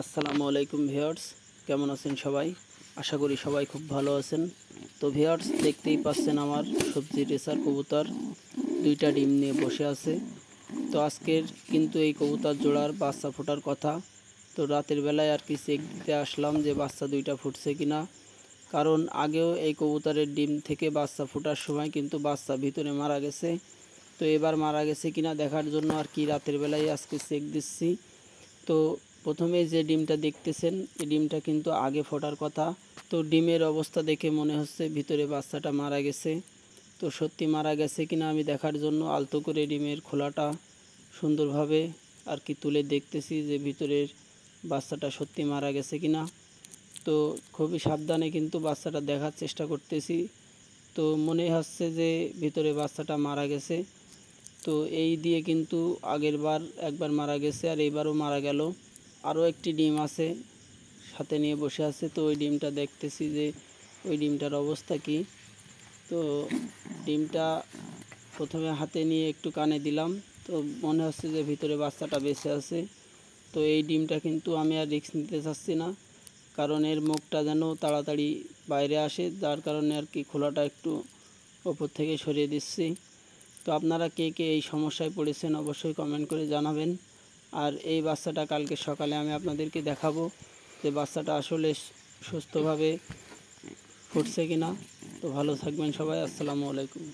আসসালামু আলাইকুম ভিউয়ার্স, কেমন আছেন সবাই? আশা করি সবাই খুব ভালো আছেন। তো ভিউয়ার্স, দেখতেই পাচ্ছেন আমার সবজি রেসার কবুতর দুইটা ডিম নিয়ে বসে আছে। তো আজকের কিন্তু এই কবুতর জোড়ার বাচ্চা ফোটার কথা। তো রাতের বেলায় আর কি চেক দিতে আসলাম যে বাচ্চা দুইটা ফুটছে কিনা, কারণ আগেও এই কবুতরের ডিম থেকে বাচ্চা ফোটার সময় কিন্তু বাচ্চা ভিতরে মারা গেছে। তো এবার মারা গেছে কিনা দেখার জন্য আর কি রাতের বেলায় আজকে চেক দিচ্ছি। তো প্রথমে যে ডিমটা দেখতেছেন, এই ডিমটা কিন্তু আগে ফোটার কথা। তো ডিমের অবস্থা দেখে মনে হচ্ছে ভিতরে বাচ্চাটা মারা গেছে। তো সত্যি মারা গেছে কিনা আমি দেখার জন্য আলতো করে ডিমের খোলাটা সুন্দরভাবে আর কি তুলে দেখতেছি যে ভিতরের বাচ্চাটা সত্যি মারা গেছে কিনা। তো খুবই সাবধানে কিন্তু বাচ্চাটা দেখার চেষ্টা করতেছি। তো মনে হচ্ছে যে ভিতরে বাচ্চাটা মারা গেছে। তো এই দিয়ে কিন্তু আগের বার একবার মারা গেছে আর এইবারও মারা গেল। আরও একটি ডিম আছে সাথে নিয়ে বসে আছে। তো ওই ডিমটা দেখতেছি যে ওই ডিমটার অবস্থা কি। তো ডিমটা প্রথমে হাতে নিয়ে একটু কানে দিলাম, তো মনে হচ্ছে যে ভিতরে বাচ্চাটা বেঁচে আছে। তো এই ডিমটা কিন্তু আমি আর রিস্ক নিতে চাচ্ছি না, কারণ এর মুখটা যেন তাড়াতাড়ি বাইরে আসে, যার কারণে আর কি খোলাটা একটু ওপর থেকে সরিয়ে দিচ্ছি। তো আপনারা কে কে এই সমস্যায় পড়েছেন অবশ্যই কমেন্ট করে জানাবেন। আর এই বাচ্চাটা কালকে সকালে আমি আপনাদেরকে দেখাবো যে বাচ্চাটা আসলে সুস্থভাবে ফুটছে কিনা। তো ভালো থাকবেন সবাই, আসসালামু আলাইকুম।